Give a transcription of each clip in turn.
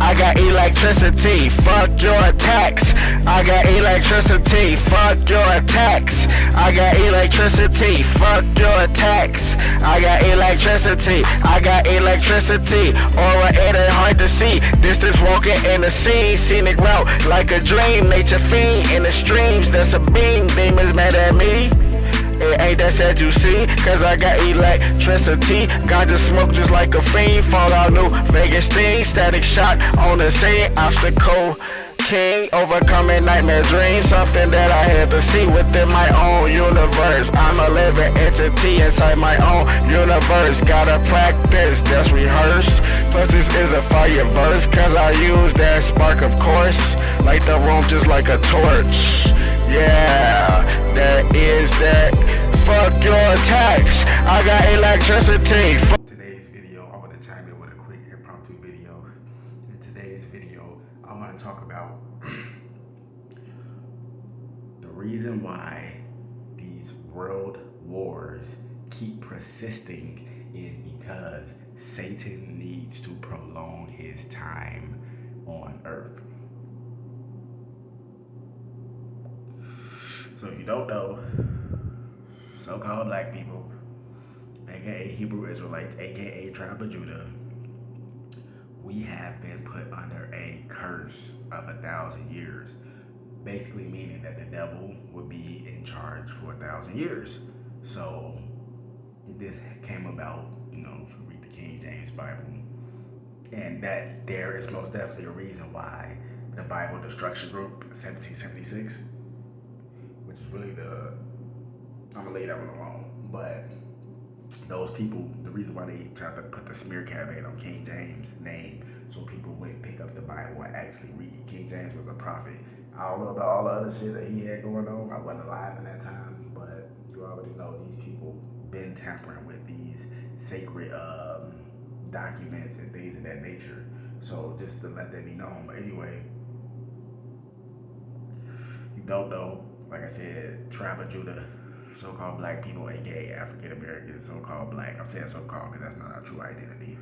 I got electricity, fuck your attacks. I got electricity, fuck your attacks. I got electricity, fuck your attacks. I got electricity, I got electricity. Aura, it ain't hard to see. Distance walking in the sea, scenic route like a dream. Nature fiend in the streams, that's a beam. Demons mad at me. It ain't that sad you see, cause I got electricity. Ganja smoke just like a fiend. Fallout New Vegas thing. Static shot on the scene. Obstacle king. Overcoming nightmare dreams. Something that I had to see within my own universe. I'm a living entity inside my own universe. Gotta practice, that's rehearse. Plus this is a fire verse, cause I use that spark of course. Light the room just like a torch. Yeah, that is that. Fuck your attacks. I got electricity. Today's video, I want to chime in with a quick impromptu video. In today's video, I want to talk about the reason why these world wars keep persisting is because Satan needs to prolong his time on earth. So if you don't know, so-called black people, aka Hebrew Israelites, aka Tribe of Judah, we have been put under a curse of 1,000 years. Basically meaning that the devil would be in charge for 1,000 years. So this came about, if you read the King James Bible, and that there is most definitely a reason why the Bible Destruction Group 1776, which is really I'm gonna lay that one alone, but those people, the reason why they tried to put the smear campaign on King James' name so people wouldn't pick up the Bible and actually read. King James was a prophet. I don't know about all the other shit that he had going on. I wasn't alive in that time, but you already know these people been tampering with these sacred documents and things of that nature. So just to let that be known. But anyway, you don't know, like I said, Tribe of Judah, so-called black people, aka African Americans, so-called black. I'm saying so-called because that's not our true identity.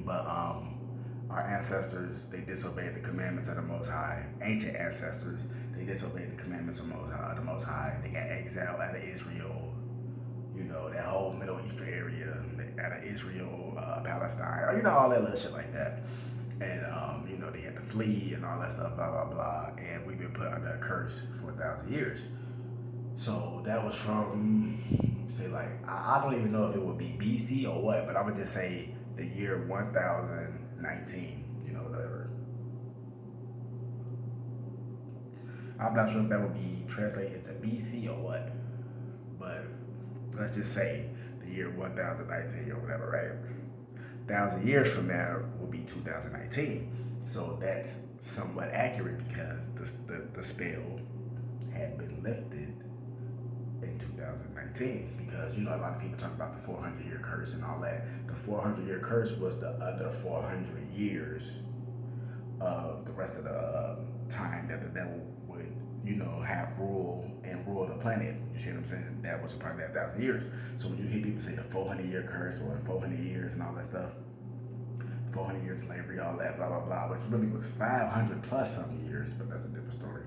But our ancestors, they disobeyed the commandments of the Most High. Ancient ancestors, they disobeyed the commandments of the Most High. They got exiled out of Israel, that whole Middle Eastern area, out of Israel, Palestine, all that little shit like that. And they had to flee and all that stuff, blah blah blah. And we've been put under a curse for 1,000 years. So that was from, say, I don't even know if it would be BC or what, but I would just say the year 1019, whatever. I'm not sure if that would be translated to BC or what, but let's just say the year 1019 or whatever, right? 1,000 years from now will be 2019. So that's somewhat accurate because the spell had been lifted in 2019, because a lot of people talk about the 400-year curse and all that. The 400-year curse was the other 400 years of the rest of the time that the devil would have rule the planet. You see what I'm saying? That was a part of that 1,000 years. So when you hear people say the 400-year curse or the 400 years and all that stuff, 400 years of slavery, all that, blah blah blah, which really was 500 plus something years, but that's a different story.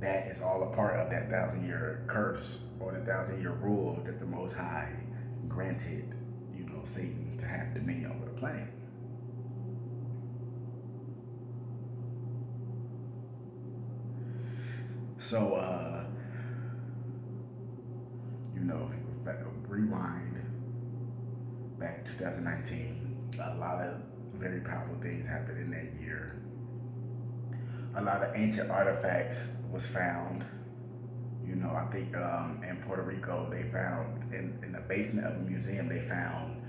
That is all a part of that 1,000-year curse or the 1,000-year rule that the Most High granted, Satan to have dominion over the planet. So, if you rewind back to 2019, a lot of very powerful things happened in that year. A lot of ancient artifacts was found. I think in Puerto Rico, they found, in the basement of a museum, they found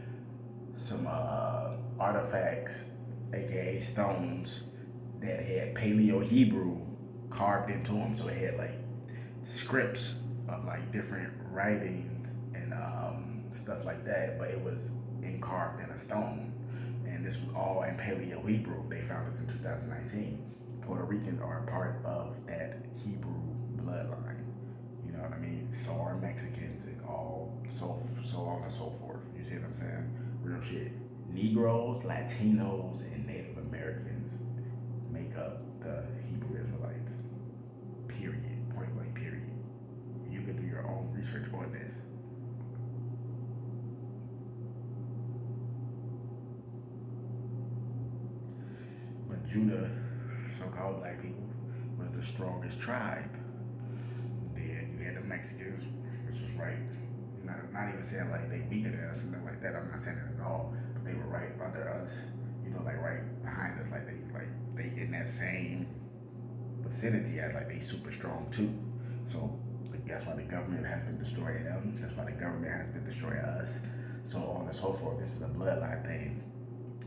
some artifacts, aka stones, that had Paleo Hebrew carved into them. So it had scripts of different writings and stuff like that, but it was carved in a stone. And this was all in Paleo Hebrew. They found this in 2019. Puerto Ricans are a part of that Hebrew bloodline. You know what I mean? So are Mexicans and all, so on and so forth. You see what I'm saying? Real shit. Negroes, Latinos, and Native Americans make up the Hebrew Israelites. Period. Point blank, period. You can do your own research on this. But Judah, so-called black people, was the strongest tribe. Then you had the Mexicans, which was right. Not even saying like they weaker than us and nothing like that. I'm not saying that at all. But they were right under us. Like right behind us. Like they in that same vicinity as like they super strong too. So that's why the government has been destroying them. That's why the government has been destroying us. So on and so forth. This is a bloodline thing,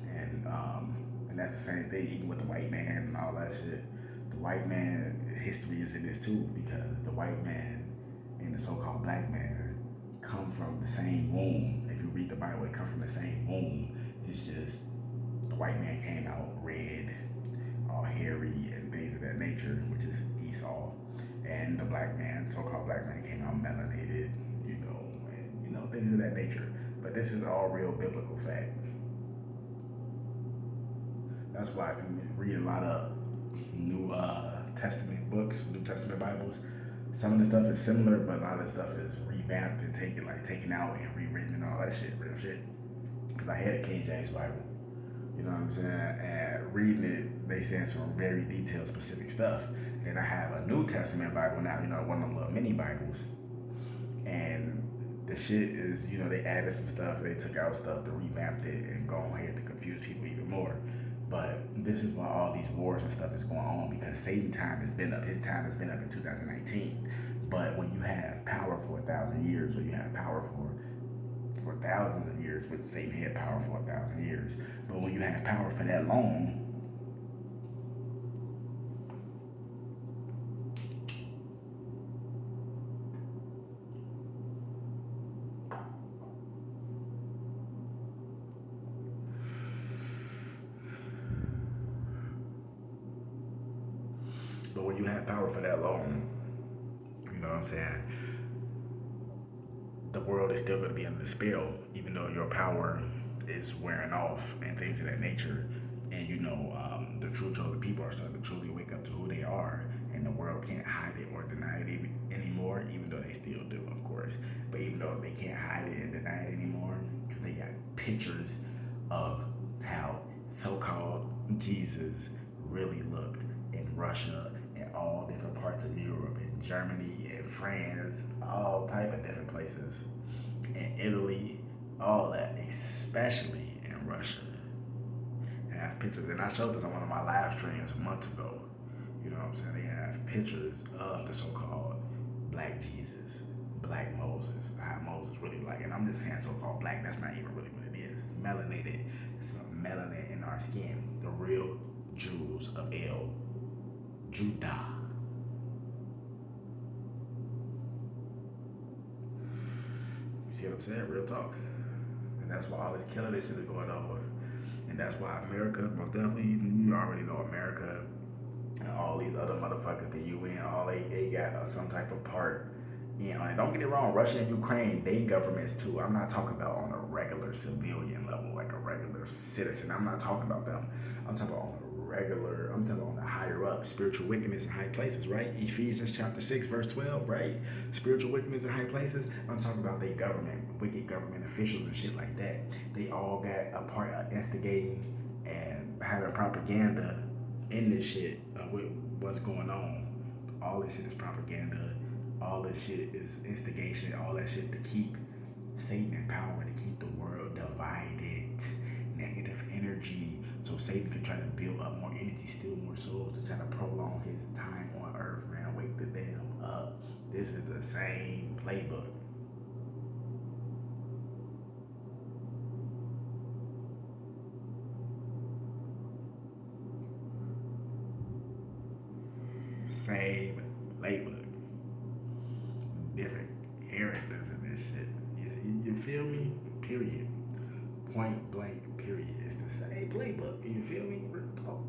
and that's the same thing even with the white man and all that shit. The white man history is in this too because the white man and the so-called black man come from the same womb. If you read the Bible, they come from the same womb. It's just the white man came out red, all hairy and things of that nature, which is Esau. And the black man, so-called black man, came out melanated, and things of that nature. But this is all real biblical fact. That's why if you read a lot of New Testament books, New Testament Bibles, some of the stuff is similar, but a lot of the stuff is revamped and taken out and rewritten and all that shit, real shit. Because I had a King James Bible, you know what I'm saying? And reading it, they saying some very detailed, specific stuff. Then I have a New Testament Bible now, one of the little mini Bibles. And the shit is, they added some stuff, they took out stuff, they revamped it, and go ahead to confuse people even more. But this is why all these wars and stuff is going on, because Satan's time has been up. His time has been up in 2019. But when you have power for 1,000 years, or you have power for thousands of years, which Satan had power for 1,000 years, but when you have power for that long, you know what I'm saying, the world is still going to be under the spell, even though your power is wearing off and things of that nature. And the true chosen people are starting to truly wake up to who they are, and the world can't hide it or deny it anymore, even though they still do, of course. But even though they can't hide it and deny it anymore, because they got pictures of how so-called Jesus really looked in Russia and all different parts of Europe and Germany and France, all type of different places, in Italy, all that, especially in Russia. They have pictures, and I showed this on one of my live streams months ago. You know what I'm saying? They have pictures of the so-called Black Jesus, Black Moses, how Moses really like. And I'm just saying so-called black, that's not even really what it is. It's melanated. It's melanin in our skin. The real Jews of El Judah. You see what I'm saying? Real talk. And that's why all this killing this shit is going on. And that's why America, most definitely, you already know America and all these other motherfuckers, the UN, all they got some type of part in on it. Don't get it wrong, Russia and Ukraine, they governments too. I'm not talking about on a regular civilian level, like a regular citizen. I'm not talking about them. I'm talking about I'm talking about on the higher up, spiritual wickedness in high places, right? Ephesians chapter 6, verse 12, right? Spiritual wickedness in high places. I'm talking about they government, wicked government officials and shit like that. They all got a part of instigating and having propaganda in this shit with what's going on. All this shit is propaganda. All this shit is instigation. All that shit to keep Satan in power, to keep the world divided. Negative energy. So Satan can try to build up more energy, steal more souls, to try to prolong his time on earth, man. Wake the damn up. This is the same playbook. Same playbook. Different characters in this shit. You feel me? Period. Point blank, period. It's the same playbook. You feel me? Real talk.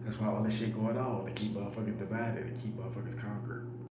That's why all this shit going on, to keep motherfuckers divided, to keep motherfuckers calm.